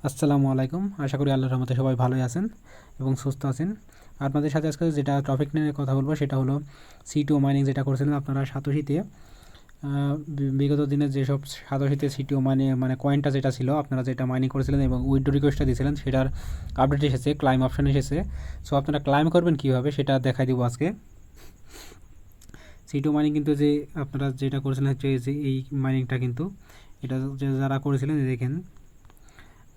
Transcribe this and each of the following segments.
আসসালামু আলাইকুম। আশা করি আল্লাহর রহমতে সবাই ভালোই আছেন এবং সুস্থ আছেন। আপনাদের সাথে আজকে যেটা টপিক নিয়ে কথা বলবো সেটা হলো সিটিও মাইনিং যেটা করেছিলেন আপনারা সাতোশিতে। বিগত দিনে যেসব সাতোশিতে সিটিও মানে কয়েনটা যেটা ছিল আপনারা যেটা মাইনিং করেছিলেন এবং উইথড্র রিকোয়েস্টটা দিয়েছিলেন সেটার আপডেট এসেছে, ক্লাইম অপশান এসেছে। সো আপনারা ক্লাইম করবেন কীভাবে সেটা দেখাই দিব আজকে। সিটিও মাইনিং কিন্তু যে আপনারা যেটা করেছিলেন হচ্ছে যে এই মাইনিংটা কিন্তু এটা যারা করেছিলেন দেখেন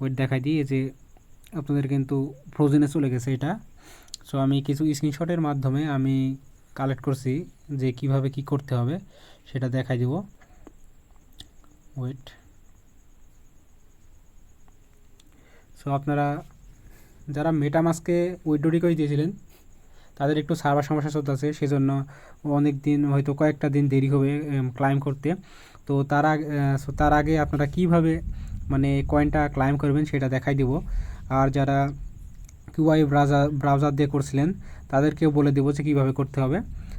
ওয়েট দেখাই দিই যে আপনাদের কিন্তু ফ্রোজেনে চলে গেছে এটা। সো আমি কিছু স্ক্রিনশটের মাধ্যমে আমি কালেক্ট করছি যে কিভাবে কি করতে হবে সেটা দেখাই দিব। ওয়েট। সো আপনারা যারা মেটামাস্কে উইথড্র রিকোয়েস্ট দিয়েছিলেন তাদের একটু সার্ভার সমস্যা চলতেছে, সেজন্য অনেক দিন হয়তো কয়েকটা দিন দেরি হবে ক্লাইম করতে। তো তার আগে আপনারা কিভাবে মানে কয়েনটা ক্লাইম করবেন সেটা দেখাই দিব। আর যারা কিউআই ব্রাউজার দিয়ে করছিলেন তাদেরকেও বলে দেবো যে কীভাবে করতে হবে।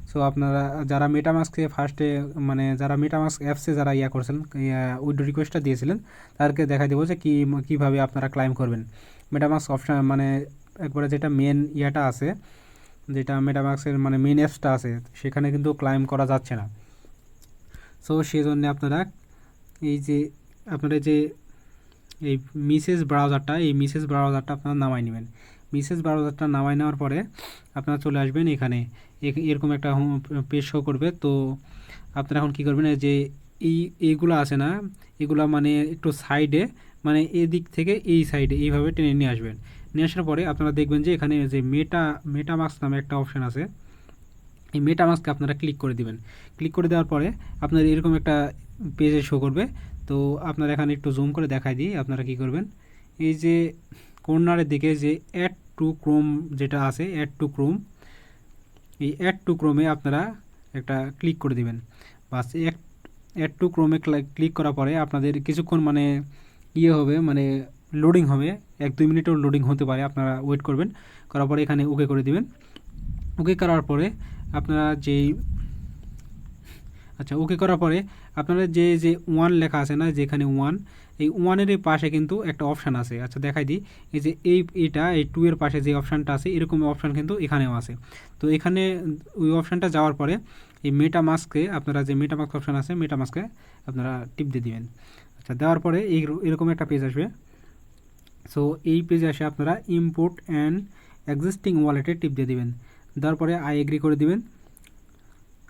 সো আপনারা যারা মেটামাস্কে ফার্স্টে মানে যারা মেটামাস্ক অ্যাপসে যারা করছেন উইথড্র রিকোয়েস্টটা দিয়েছিলেন তাদেরকে দেখাই দেবো যে কীভাবে আপনারা ক্লাইম করবেন। মেটামাস্ক অপশান মানে একবারে যেটা মেন আছে, যেটা মেটামাস্কের মানে মেন অ্যাপসটা আছে সেখানে কিন্তু ক্লাইম করা যাচ্ছে না। সো সেই জন্য আপনারা আপনারা যে এই মিসেস ব্রাউজারটা আপনারা নামাই নেবেন। মিসেস ব্রাউজারটা নামাই নেওয়ার পরে আপনারা চলে আসবেন এখানে, এরকম একটা পেজ শো করবে। তো আপনারা এখন কী করবেন, যে এইগুলো আছে না, এগুলো মানে একটু সাইডে মানে এদিক থেকে এই সাইডে এইভাবে টেনে নিয়ে আসবেন। নিয়ে আসার পরে আপনারা দেখবেন যে এখানে যে মেটামাস্ক নামে একটা অপশান আছে, এই মেটামাস্কে আপনারা ক্লিক করে দিবেন। ক্লিক করে দেওয়ার পরে আপনার এরকম একটা পেজে শো করবে। তো আপনারা এখানে একটু জুম করে দেখাই দিই আপনারা কি করবেন। এই যে কর্নারের দিকে যে অ্যাড টু ক্রোম যেটা আছে, অ্যাড টু ক্রোম, এই অ্যাড টু ক্রোমে আপনারা একটা ক্লিক করে দিবেন। বাস অ্যাড টু ক্রোমে ক্লিক করার পরে আপনাদের কিছুক্ষণ মানে হবে মানে লোডিং হবে, 1-2 মিনিটও লোডিং হতে পারে, আপনারা ওয়েট করবেন। করার পরে এখানে ওকে করে দিবেন। ওকে করার পরে আপনারা ওকে করার পরে আপনারা যে ওয়ান লেখা আছে না, যেখানে ওয়ান, এই ওয়ানের এই পাশে কিন্তু একটা অপশান আছে। দেখাই দিই, এই যে এই 2 এর পাশে যে অপশানটা আছে এরকম অপশান কিন্তু এখানেও আছে। তো এখানে ওই অপশানটা যাওয়ার পরে এই মেটামাস্কে আপনারা যে মেটামাস্ক অপশান আছে মেটামাস্কে আপনারা টিপ দিয়ে দিবেন। দেওয়ার পরে এরকম একটা পেজ আসবে। সো এই পেজে আসে আপনারা ইম্পোর্ট অ্যান্ড এক্সিস্টিং ওয়ালেটে টিপ দিয়ে দিবেন। দেওয়ার পরে আই এগ্রি করে দিবেন।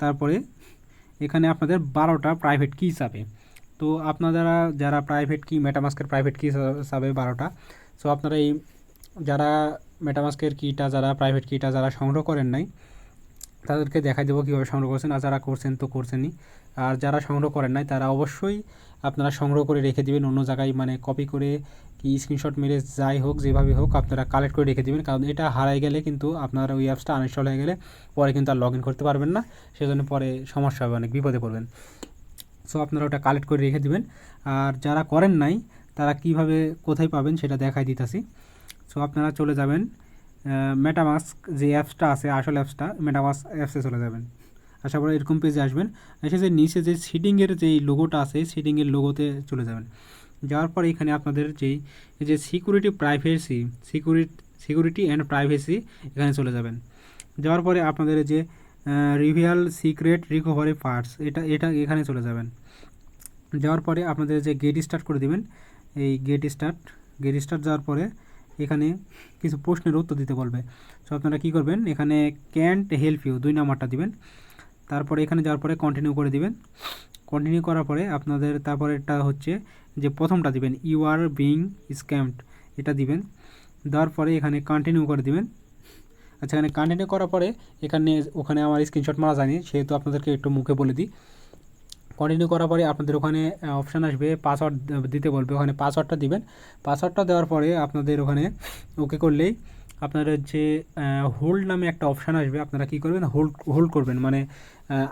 তারপরে এখানে আপনাদের 12টা প্রাইভেট কি চাবে। তো আপনারা যারা প্রাইভেট কি মেটামাস্কের প্রাইভেট কি চাবে 12টা। সো আপনারা এই যারা মেটামাস্কের কিটা যারা প্রাইভেট কিটা যারা সংগ্রহ করেন নাই তাদেরকে দেখাই দেবো কীভাবে সংগ্রহ করছেন। আর যারা করছেন তো করছেনই, আর যারা সংগ্রহ করেন নাই তারা অবশ্যই আপনারা সংগ্রহ করে রেখে দিবেন অন্য জায়গায়, মানে কপি করে কি স্ক্রিনশট মেরে যাই হোক যেভাবে হোক আপনারা কালেক্ট করে রেখে দিবেন। কারণ এটা হারাই গেলে কিন্তু আপনার ওই অ্যাপসটা আনইনস্টল হয়ে গেলে পরে কিন্তু আর লগ ইন করতে পারবেন না, সেজন্য পরে সমস্যা হবে, অনেক বিপদে পড়বেন। সো আপনারা ওটা কালেক্ট করে রেখে দিবেন। আর যারা করেন নাই তারা কিভাবে কোথায় পাবেন সেটা দেখাই দিতেছি। সো আপনারা চলে যাবেন মেটামাস্ক যে অ্যাপসটা আছে আসল অ্যাপসটা মেটামাস্ক অ্যাপসে চলে যাবেন। আসার পরে এরকম পেজে আসবেন। এসে যে নিচে যে সিটিংয়ের যেই লোগোটা আছে সিটিংয়ের লোগোতে চলে যাবেন। যাওয়ার পর এখানে আপনাদের যে সিকিউরিটি অ্যান্ড প্রাইভেসি এখানে চলে যাবেন। যাওয়ার পরে আপনাদের যে রিভিয়াল সিক্রেট রিকভারি পার্টস এটা এখানে চলে যাবেন। যাওয়ার পরে আপনাদের যে গেট স্টার্ট করে দিবেন, এই গেট স্টার্ট যাওয়ার পরে এখানে কিছু প্রশ্নের উত্তর দিতে বলবে। সো আপনারা কী করবেন, এখানে ক্যান্ট হেল্প ইউ 2 নাম্বারটা দিবেন। তারপরে এখানে যাওয়ার পরে কন্টিনিউ করে দিবেন। কন্টিনিউ করার পরে আপনাদের তারপরেরটা হচ্ছে যে প্রথমটা দিবেন ইউ আর বিং স্ক্যামড, এটা দিবেন। দেওয়ার পরে এখানে কন্টিনিউ করে দিবেন। এখানে কন্টিনিউ করার পরে ওখানে আমার স্ক্রিনশট মারা যায়নি সেহেতু আপনাদেরকে একটু মুখে বলে দিই। কন্টিনিউ করার পরে আপনাদের ওখানে অপশান আসবে পাসওয়ার্ড দিতে বলবে, ওখানে পাসওয়ার্ডটা দিবেন। পাসওয়ার্ডটা দেওয়ার পরে আপনাদের ওখানে ওকে করলেই আপনাদের যে হোল্ড নামে একটা অপশান আসবে, আপনারা কী করবেন হোল্ড করবেন, মানে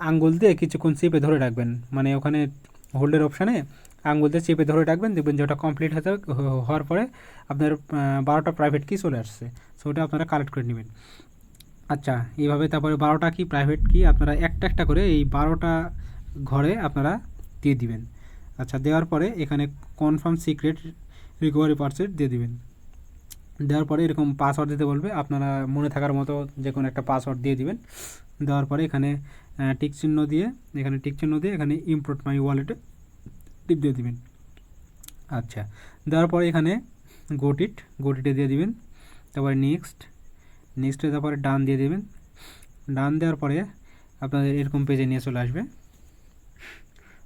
আঙ্গুল দিয়ে কিছুক্ষণ চেপে ধরে রাখবেন। মানে ওখানে হোল্ডের অপশানে আঙ্গুল দিয়ে চেপে ধরে রাখবেন, দেখবেন যে ওটা কমপ্লিট হওয়ার পরে আপনার 12টা প্রাইভেট কি চলে আসছে। সো ওটা আপনারা কালেক্ট করে নেবেন। এইভাবে তারপরে 12টা কি প্রাইভেট কি আপনারা একটা করে এই 12টা ঘরে আপনারা দিয়ে দিবেন। দেওয়ার পরে এখানে কনফার্ম সিক্রেট রিকভারি পার্সেন্ট দিয়ে দিবেন। দেওয়ার পরে এরকম পাসওয়ার্ড দিতে বলবে, আপনারা মনে থাকার মতো যে কোনো একটা পাসওয়ার্ড দিয়ে দিবেন। দেওয়ার পরে এখানে টিক চিহ্ন দিয়ে এখানে ইম্পোর্ট মাই ওয়ালেটে টিপ দিয়ে দিবেন। আচ্ছা, দেওয়ার পরে এখানে গোটিটে দিয়ে দিবেন। তারপরে নেক্সটে তারপরে ডান দিয়ে দেবেন। ডান দেওয়ার পরে আপনাদের এরকম পেজে নিয়ে চলে আসবে।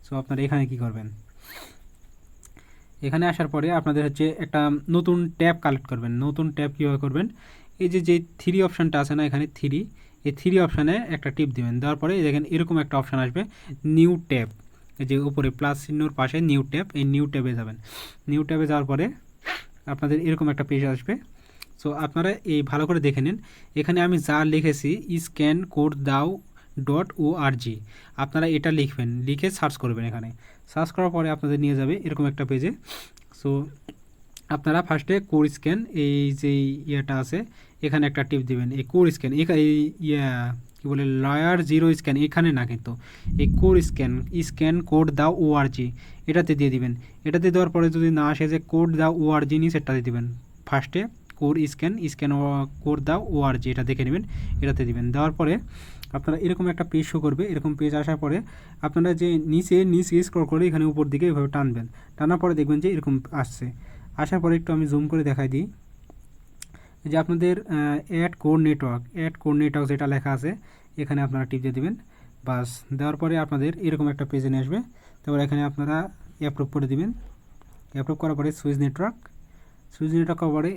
সো আপনারা এখানে কি করবেন, এখানে আসার পরে আপনাদের হচ্ছে একটা নতুন ট্যাব কালেক্ট করবেন। নতুন ট্যাব কীভাবে করবেন, এই যে থ্রি অপশানটা আছে না, এখানে এই থ্রি অপশানে একটা টিপ দিবেন। দেওয়ার পরে দেখেন এরকম একটা অপশান আসবে, নিউ ট্যাব, এই যে উপরে প্লাস চিহ্নর পাশে নিউ ট্যাব, এই নিউ ট্যাবে যাবেন। নিউ ট্যাবে যাওয়ার পরে আপনাদের এরকম একটা পেজ আসবে। সো আপনারা এই ভালো করে দেখে নিন, এখানে আমি যা লিখেছি স্ক্যান কোড দাও .org, আপনারা এটা লিখবেন, লিখে সার্চ করবেন। এখানে সার্চ করার পরে আপনাদের নিয়ে যাবে এরকম একটা পেজে। সো আপনারা ফার্স্টে কোড স্ক্যান, এই যে ইয়েটা আছে এখানে একটা টিপ দিবেন। এই কোড স্ক্যান কী বলে লয়ার জিরো স্ক্যান, এখানে না কিন্তু এই কোড স্ক্যান কোড দাও .org এটাতে দিয়ে দিবেন। এটাতে দেওয়ার পরে যদি না আসে যে কোড দাও .org সেটাতে দিবেন। ফার্স্টে কোড স্ক্যান কোড দাও .org এটা দেখে নেবেন, এটাতে দিবেন। দেওয়ার পরে আপনারা এরকম একটা পেজ শো করবে। এরকম পেজ আসার পরে আপনারা যে নিচে স্ক্রল করে এখানে উপর দিকে এভাবে টানবেন। টানার পরে দেখবেন যে এরকম আসছে। আসার পরে একটু আমি জুম করে দেখাই দিই, যে আপনাদের অ্যাড কোড নেটওয়ার্ক যেটা লেখা আছে এখানে আপনারা টিপ দিয়ে দেবেন। বাস, দেওয়ার পরে আপনাদের এরকম একটা পেজে নিয়ে আসবে। তারপর এখানে আপনারা অ্যাপ্রুভ করে দিবেন। অ্যাপ্রুভ করার পরে সুইচ নেটওয়ার্ক করার পরে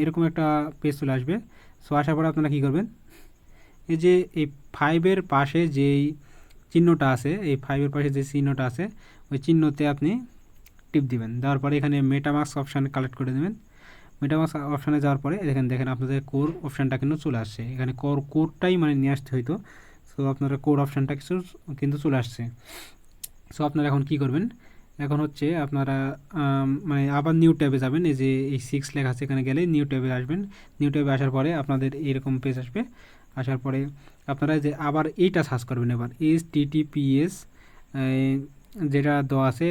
এরকম একটা পেজ চলে আসবে। সো আসার পরে আপনারা কী করবেন, এই যে এই 5-এর পাশে যেই চিহ্নটা আছে, ওই চিহ্নতে আপনি টিপ দিবেন। দেওয়ার পরে এখানে মেটামাস্ক অপশান কালেক্ট করে দেবেন। মেটামাস্ক অপশানে যাওয়ার পরে দেখেন আপনাদের কোর অপশানটা কিন্তু চলে আসছে। এখানে কোডটাই মানে নিয়ে আসতে হইতো। সো আপনারা কোড অপশানটা কিন্তু চলে আসছে। সো আপনারা এখন কি করবেন, এখন হচ্ছে আপনারা মানে আবার নিউ ট্যাবে যাবেন। এই যে এই 6 লেখা আছে, এখানে গেলে নিউ ট্যাবে আসবেন। নিউ ট্যাবে আসার পরে আপনাদের এরকম পেজ আসবে। আসার পরে আপনারা যে আবার এইটা সার্চ করবেন, এবার HTTPS যেটা দেওয়া আছে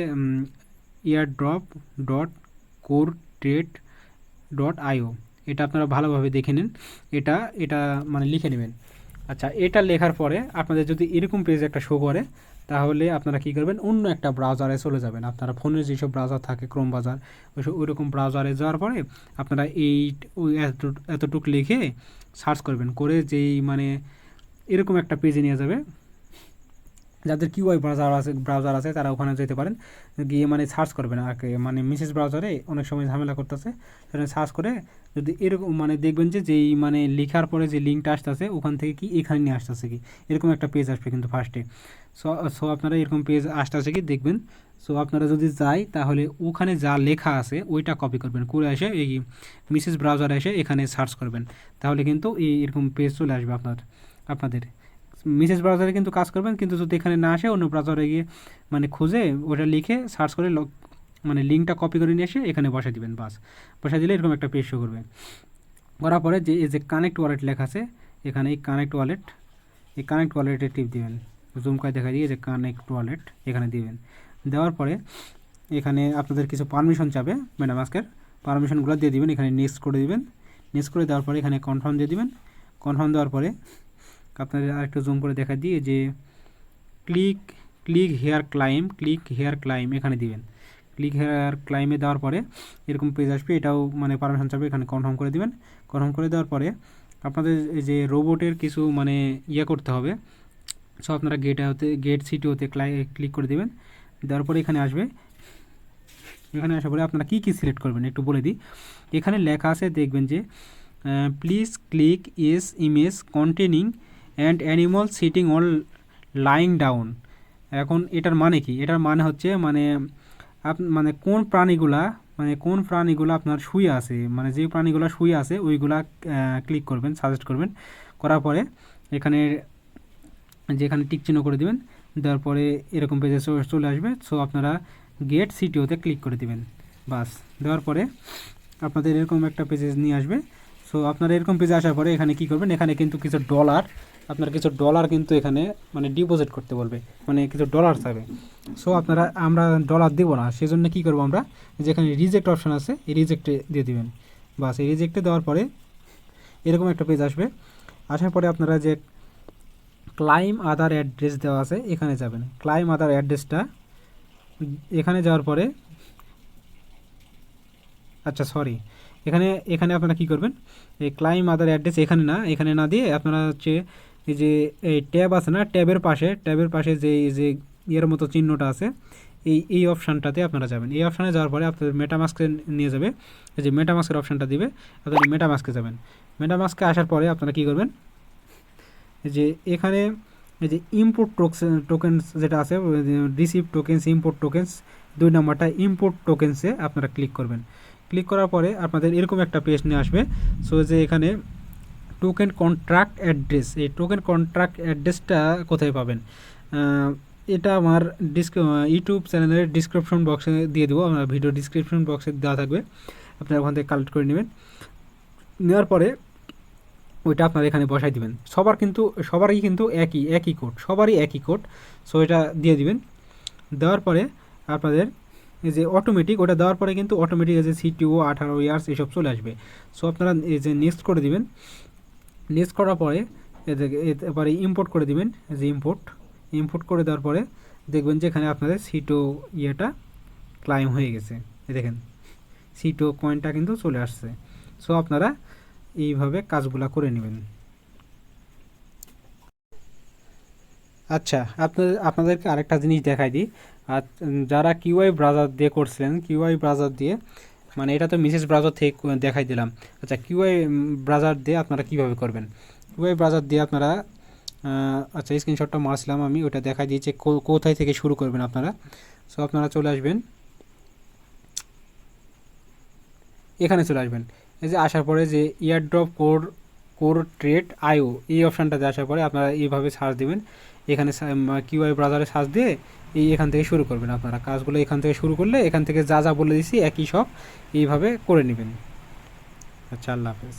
airdrop.coretred.io, এটা আপনারা ভালোভাবে দেখে নিন। এটা মানে লিখে নেবেন। আচ্ছা, এটা লেখার পরে আপনাদের যদি এরকম পেজ একটা শো করে, তাহলে আপনারা কী করবেন, অন্য একটা ব্রাউজারে চলে যাবেন। আপনারা ফোনের যেসব ব্রাউজার থাকে, ক্রোম ব্রাউজার, ওই রকম ব্রাউজারে যাওয়ার পরে আপনারা এতটুক লিখে সার্চ করবেন, করে যেই মানে এরকম একটা পেজে নিয়ে যাবে। যাদের কিউআই ব্রাউজার আছে তারা ওখানে যেতে পারেন, গিয়ে মানে সার্চ করবেন আর কি, মানে মিসেস ব্রাউজারে অনেক সময় ঝামেলা করতেছে, সেখানে সার্চ করে যদি এরকম মানে দেখবেন যে যেই মানে লেখার পরে যে লিঙ্কটা আসতেছে ওখান থেকে কি এখানে নিয়ে আসতেছে কি, এরকম একটা পেজ আসবে কিন্তু ফার্স্টে। সো আপনারা এরকম পেজ আসতেছে কি দেখবেন। সো আপনারা যদি যাই তাহলে ওখানে যা লেখা আছে ওইটা কপি করবেন, করে এসে এই মিসেস ব্রাউজারে এসে এখানে সার্চ করবেন, তাহলে কিন্তু এরকম পেজ চলে আসবে আপনাদের মিসেস ব্রাউজারে কিন্তু কাজ করবেন। কিন্তু যদি এখানে না আসে, অন্য ব্রাউজারে গিয়ে মানে খুঁজে ওটা লিখে সার্চ করে মানে লিঙ্কটা কপি করে নিয়ে এসে এখানে বসে দিবেন। বাস, বসে দিলে এরকম একটা পেজ শো করবে। করার পরে যে এই যে কানেক্ট ওয়ালেট লেখা আছে এখানে, এই কানেক্ট ওয়ালেটে টিপ দিবেন। জুম করে দেখা দিয়ে যে কানেক্ট ওয়ালেট এখানে দিবেন। দেওয়ার পরে এখানে আপনাদের কিছু পারমিশন চাবে, মেটামাস্কের পারমিশনগুলো দিয়ে দিবেন। এখানে নেক্সট করে দিবেন। নেক্সট করে দেওয়ার পরে এখানে কনফার্ম দিয়ে দিবেন। কনফার্ম দেওয়ার পরে আপনাদের আরেকটু জুম করে দেখা দিয়ে যে ক্লিক হেয়ার ক্লাইম এখানে দিবেন। ক্লিক হেয়ার ক্লাইমে দেওয়ার পরে এরকম পেজ আসবে, এটাও মানে পারমিশন চাবে, এখানে কনফার্ম করে দিবেন। কনফার্ম করে দেওয়ার পরে আপনাদের এই যে রোবটের কিছু মানে করতে হবে। সো আপনারা গেট সিটিওতে ক্লিক করে দেবেন। দেওয়ার পরে এখানে আসবে। এখানে আসার পরে আপনারা কী সিলেক্ট করবেন একটু বলে দিই। এখানে লেখা আছে, দেখবেন যে please click is image containing and animal sitting or lying down. এখন এটার মানে কি, এটার মানে হচ্ছে মানে কোন প্রাণীগুলা আপনার শুয়ে আছে, মানে যে প্রাণীগুলো শুয়ে আছে ওইগুলা ক্লিক করবেন, সাজেস্ট করবেন। করার পরে এখানে যেখানে টিক চিহ্ন করে দেবেন। দেওয়ার পরে এরকম পেজে চলে আসবে। সো আপনারা গেট সিটিওতে ক্লিক করে দেবেন। বাস, দেওয়ার পরে আপনাদের এরকম একটা পেজে নিয়ে আসবে। সো আপনারা এরকম পেজে আসার পরে এখানে কী করবেন, এখানে কিন্তু কিছু ডলার, আপনার কিছু ডলার কিন্তু এখানে মানে ডিপোজিট করতে বলবে, মানে কিছু ডলার চাবে। সো আমরা ডলার দেবো না, সেজন্য কী করবো আমরা, যেখানে রিজেক্ট অপশান আছে এই রিজেক্টে দিয়ে দিবেন। বাস এই রিজেক্টে দেওয়ার পরে এরকম একটা পেজ আসবে। আসার পরে আপনারা যে ক্লাইম আদার অ্যাড্রেস দেওয়া আছে এখানে যাবেন। ক্লাইম আদার অ্যাড্রেসটা এখানে যাওয়ার পরে, আচ্ছা সরি, এখানে এখানে আপনারা কী করবেন, এই ক্লাইম আদার অ্যাড্রেস এখানে না দিয়ে আপনারা হচ্ছে এই যে এই ট্যাব আছে না, ট্যাবের পাশে যে যে ইয়ের মতো চিহ্নটা আছে, এই অপশানটাতে আপনারা যাবেন। এই অপশানে যাওয়ার পরে আপনাদের মেটামাস্কে নিয়ে যাবে, এই যে মেটামাস্কের অপশানটা দিবে, আপনারা মেটামাস্কে যাবেন। মেটামাস্কে আসার পরে আপনারা কী করবেন, যে এখানে এই যে ইম্পোর্ট টোকেন্স যেটা আছে, রিসিভ টোকেন্স, ইম্পোর্ট টোকেন্স, 2 নম্বরটা ইম্পোর্ট টোকেন্সে আপনারা ক্লিক করবেন। ক্লিক করার পরে আপনাদের এরকম একটা পেজ নিয়ে আসবে। সো যে এখানে টোকেন কন্ট্রাক্ট অ্যাড্রেস, এই টোকেন কন্ট্রাক্ট অ্যাড্রেসটা কোথায় পাবেন, এটা আমার ইউটিউব চ্যানেলের ডিসক্রিপশন বক্সে দিয়ে দেবো, আমার ভিডিও ডিসক্রিপশন বক্সে দেওয়া থাকবে, আপনারা ওখান থেকে কালেক্ট করে নেবেন। নেওয়ার পরে ওইটা আপনারা এখানে বসাই দিবেন। সবারই কিন্তু একই কোড, সবারই একই কোড। সো এটা দিয়ে দিবেন। দেওয়ার পরে আপনাদের এই যে অটোমেটিক, ওটা দেওয়ার পরে কিন্তু অটোমেটিক এই যে সিটিও 18 ইয়ার্স এসব চলে আসবে। সো আপনারা এই যে নেক্সট করে দিবেন। নেক্সট করার পরে এবারে ইম্পোর্ট করে দিবেন, যে ইম্পোর্ট করে দেওয়ার পরে দেখবেন যে এখানে আপনাদের সিটো ইয়েটা ক্লাইম হয়ে গেছে। দেখেন সিটো কয়েনটা কিন্তু চলে আসছে। সো আপনারা এইভাবে কাজগুলা করে নেবেন। আচ্ছা, আপনাদেরকে আরেকটা জিনিস দেখাই দিই। আর যারা কিউআই ব্রাউজার দিয়ে করছিলেন, কিউআই ব্রাউজার দিয়ে, মানে এটা তো মেসেজ ব্রাউজার থেকে দেখাই দিলাম। আচ্ছা, কিউআই ব্রাউজার দিয়ে আপনারা কিভাবে করবেন, কিউআই ব্রাউজার দিয়ে আপনারা আচ্ছা স্ক্রিনশটটা মারছিলাম আমি, ওটা দেখাই দিয়েছি কোথায় থেকে শুরু করবেন আপনারা। সো আপনারা চলে আসবেন, এখানে চলে আসবেন। এই যে আসার পরে যে ইয়ারড্রপ কোর ট্রেড আইও, এই অপশানটাতে আসার পরে আপনারা এইভাবে সার্চ দেবেন। এখানে কিউআই ব্রাউজারে সার্চ দিয়ে এখান থেকে শুরু করবেন। আপনারা কাজগুলো এখান থেকে শুরু করলে এখান থেকে যা যা বলে দিছি একই সব এইভাবে করে নেবেন। আচ্ছা, আল্লাহ হাফেজ।